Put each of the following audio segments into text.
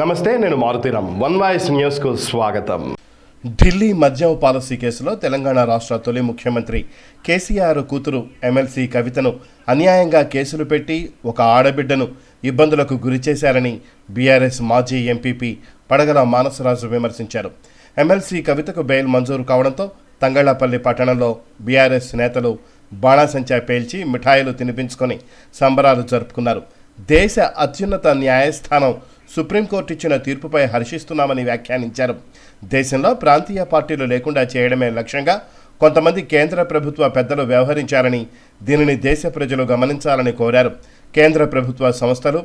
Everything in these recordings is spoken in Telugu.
నమస్తే, నేను మారుతీరామ్. వన్ వాయిస్ న్యూస్కు స్వాగతం. ఢిల్లీ మద్యం పాలసీ కేసులో తెలంగాణ రాష్ట్ర తొలి ముఖ్యమంత్రి కేసీఆర్ కూతురు ఎమ్మెల్సీ కవితను అన్యాయంగా కేసులు పెట్టి ఒక ఆడబిడ్డను ఇబ్బందులకు గురిచేశారని బీఆర్ఎస్ మాజీ ఎంపీపీ పడగల మానసరాజు విమర్శించారు. ఎమ్మెల్సీ కవితకు బెయిల్ మంజూరు కావడంతో తంగళ్లపల్లి పట్టణంలో బీఆర్ఎస్ నేతలు బాణాసంచా పేల్చి మిఠాయిలు తినిపించుకొని సంబరాలు జరుపుకున్నారు. దేశ అత్యున్నత న్యాయస్థానం సుప్రీంకోర్టు ఇచ్చిన తీర్పుపై హర్షిస్తున్నామని వ్యాఖ్యానించారు. దేశంలో ప్రాంతీయ పార్టీలు లేకుండా చేయడమే లక్ష్యంగా కొంతమంది కేంద్ర ప్రభుత్వ పెద్దలు వ్యవహరించారని, దీనిని దేశ ప్రజలు గమనించాలని కోరారు. కేంద్ర ప్రభుత్వ సంస్థలు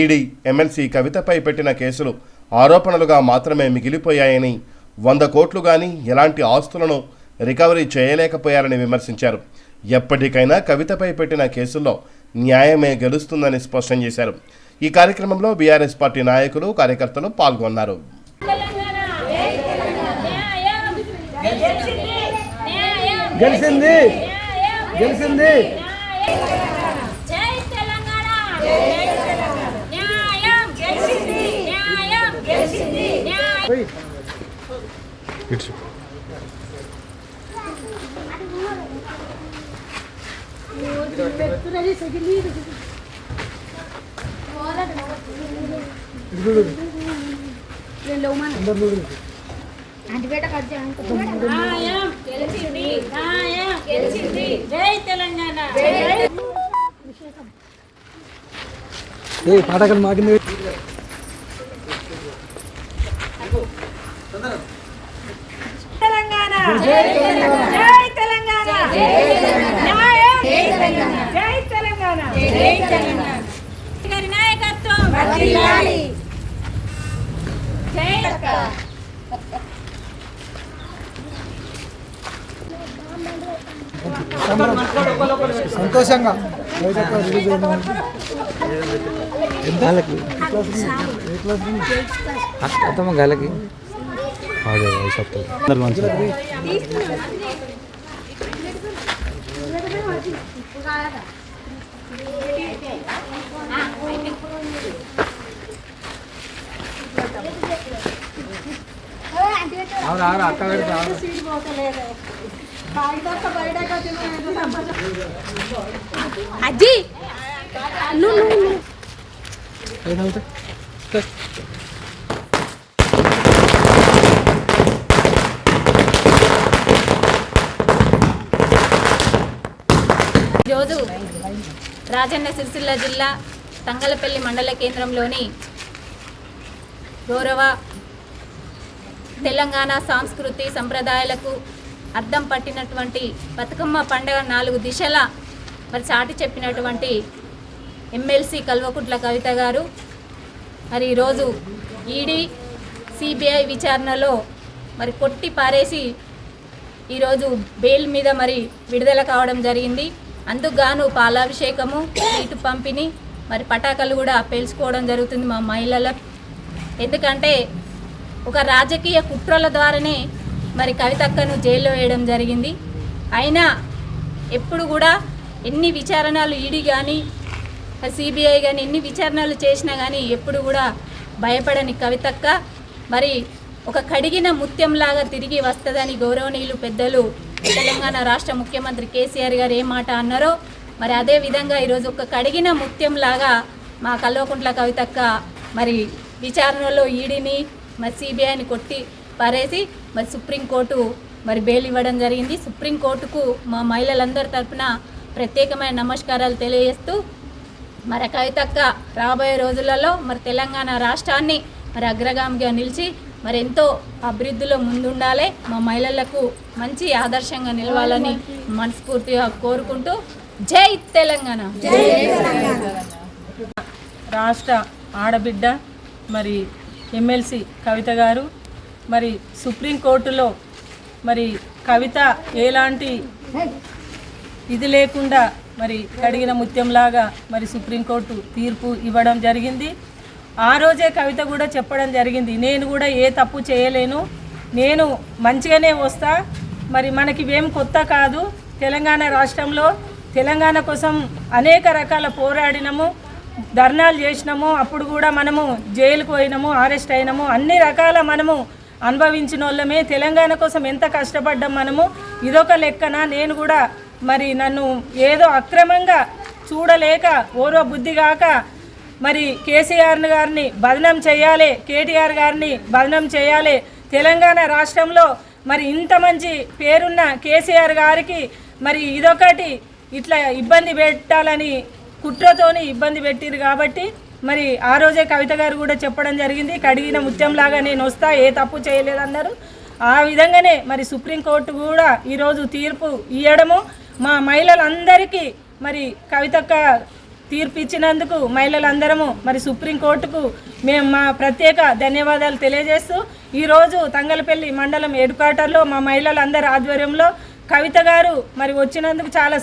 ఈడీ ఎమ్మెల్సీ కవితపై పెట్టిన కేసులు ఆరోపణలుగా మాత్రమే మిగిలిపోయాయని, 100 కోట్లు కానీ ఎలాంటి ఆస్తులను రికవరీ చేయలేకపోయారని విమర్శించారు. ఎప్పటికైనా కవితపై పెట్టిన కేసుల్లో న్యాయమే గెలుస్తుందని స్పష్టం చేశారు. ఈ కార్యక్రమంలో బీఆర్ఎస్ పార్టీ నాయకులు, కార్యకర్తలు పాల్గొన్నారు. పాటకలు మాకింది తెలంగాణ, జై తెలంగాణ, న్యాయం జై తెలంగాణ, జై తెలంగాణ, గారి నాయకత్వం వర్ధిల్లాలి, జై సంతోషంగా గాలకి అక్క అజ్జి ఈరోజు రాజన్న సిరిసిల్ల జిల్లా తంగలపల్లి మండల కేంద్రంలోని గౌరవ తెలంగాణ సంస్కృతి సంప్రదాయాలకు అర్థం పట్టినటువంటి బతుకమ్మ పండుగ 4 దిశల మరి చాటి చెప్పినటువంటి ఎమ్మెల్సీ కల్వకుంట్ల కవిత గారు మరి ఈరోజు ఈడీ సిబిఐ విచారణలో మరి కొట్టి పారేసి ఈరోజు బెయిల్ మీద మరి విడుదల కావడం జరిగింది. అందుకు గాను పాలాభిషేకము, నీటి పంపిణీ, మరి పటాకులు కూడా పేల్చుకోవడం జరుగుతుంది మా మహిళల. ఎందుకంటే ఒక రాజకీయ కుట్రల ద్వారానే మరి కవితక్కను జైల్లో వేయడం జరిగింది. అయినా ఎప్పుడు కూడా ఎన్ని విచారణలు ఈడీ కానీ సిబిఐ కానీ ఎన్ని విచారణలు చేసినా కానీ ఎప్పుడు కూడా భయపడని కవితక్క మరి ఒక కడిగిన ముత్యంలాగా తిరిగి వస్తుందని గౌరవనీయులు పెద్దలు తెలంగాణ రాష్ట్ర ముఖ్యమంత్రి కేసీఆర్ గారు ఏ మాట అన్నారో మరి అదే విధంగా ఈరోజు ఒక కడిగిన ముత్యంలాగా మా కల్వకుంట్ల కవితక్క మరి విచారణలో ఈడీని మరి సిబిఐని కొట్టి పారేసి మరి సుప్రీంకోర్టు మరి బెయిల్ ఇవ్వడం జరిగింది. సుప్రీంకోర్టుకు మా మహిళలందరి తరఫున ప్రత్యేకమైన నమస్కారాలు తెలియజేస్తూ మరి కవితక్క రాబోయే రోజులలో మరి తెలంగాణ రాష్ట్రాన్ని మరి అగ్రగామిగా నిలిచి మరి ఎంతో అభివృద్ధిలో ముందుండాలి, మా మహిళలకు మంచి ఆదర్శంగా నిలవాలని మనస్ఫూర్తిగా కోరుకుంటూ జై తెలంగాణ. రాష్ట్ర ఆడబిడ్డ మరి ఎమ్మెల్సీ కవిత గారు మరి సుప్రీంకోర్టులో మరి కవిత ఎలాంటి ఇది లేకుండా మరి కడిగిన ముత్యంలాగా మరి సుప్రీంకోర్టు తీర్పు ఇవ్వడం జరిగింది. ఆ రోజే కవిత కూడా చెప్పడం జరిగింది, నేను కూడా ఏ తప్పు చేయలేను, నేను మంచిగానే వస్తా, మరి మనకి ఇవేం కొత్త కాదు, తెలంగాణ రాష్ట్రంలో తెలంగాణ కోసం అనేక రకాల పోరాడినము, ధర్నాలు చేసినామో అప్పుడు కూడా మనము జైలుకు పోయినాము, అరెస్ట్ అయినాము, అన్ని రకాల మనము అనుభవించిన వాళ్ళమే. తెలంగాణ కోసం ఎంత కష్టపడ్డాం మనము. ఇదొక లెక్కన నేను కూడా మరి నన్ను ఏదో అక్రమంగా చూడలేక ఓరో బుద్ధి కాక మరి కేసీఆర్ గారిని బదనం చేయాలి, కేటీఆర్ గారిని బదనం చేయాలి. తెలంగాణ రాష్ట్రంలో మరి ఇంత మంచి పేరున్న కేసీఆర్ గారికి మరి ఇదొకటి ఇట్లా ఇబ్బంది పెట్టాలని కుట్రతోని ఇబ్బంది పెట్టిరు కాబట్టి మరి ఆ రోజే కవిత గారు కూడా చెప్పడం జరిగింది, కడిగిన ముత్యంలాగా నేను వస్తా, ఏ తప్పు చేయలేదన్నారు. ఆ విధంగానే మరి సుప్రీంకోర్టు కూడా ఈరోజు తీర్పు ఇవ్వడము మా మహిళలందరికీ మరి కవితక్క తీర్పు ఇచ్చినందుకు మహిళలందరము మరి సుప్రీంకోర్టుకు మేము మా ప్రత్యేక ధన్యవాదాలు తెలియజేస్తూ ఈరోజు తంగలపల్లి మండలం హెడ్ క్వార్టర్లో మా మహిళలందరి ఆధ్వర్యంలో కవిత గారు మరి వచ్చినందుకు చాలా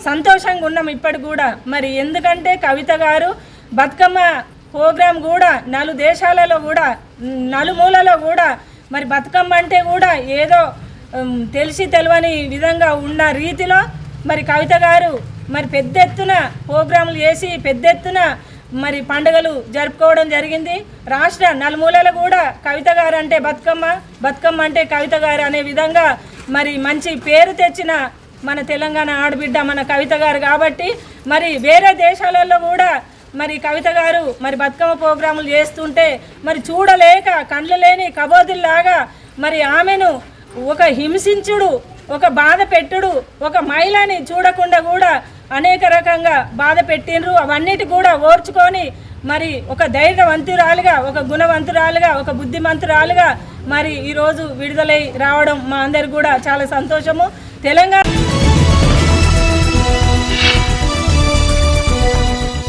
సంతోషంగా ఉన్నాం ఇప్పటికి కూడా. మరి ఎందుకంటే కవిత గారు బతుకమ్మ ప్రోగ్రాం కూడా దేశాలలో కూడా నలుమూలలో కూడా మరి బతుకమ్మ అంటే కూడా ఏదో తెలిసి తెలియని విధంగా ఉన్న రీతిలో మరి కవిత గారు మరి పెద్ద ఎత్తున ప్రోగ్రాంలు చేసి పెద్ద ఎత్తున మరి పండుగలు జరుపుకోవడం జరిగింది. రాష్ట్ర నలుమూలలో కూడా కవిత గారు అంటే బతుకమ్మ అంటే కవిత గారు అనే విధంగా మరి మంచి పేరు తెచ్చిన మన తెలంగాణ ఆడబిడ్డ మన కవిత గారు కాబట్టి మరి వేరే దేశాలలో కూడా మరి కవిత గారు మరి బతుకమ్మ ప్రోగ్రాములు చేస్తుంటే మరి చూడలేక కండ్లు లేని కబోదుల్లాగా మరి ఆమెను ఒక హింసించుడు, ఒక బాధ పెట్టుడు, ఒక మహిళని చూడకుండా కూడా అనేక రకంగా బాధ పెట్టిండ్రు. అవన్నిటి కూడా ఓర్చుకొని మరి ఒక ధైర్యవంతురాలుగా, ఒక గుణవంతురాలుగా, ఒక బుద్ధిమంతురాలుగా మరి ఈరోజు విడుదలై రావడం మా అందరికి కూడా చాలా సంతోషము. తెలంగాణ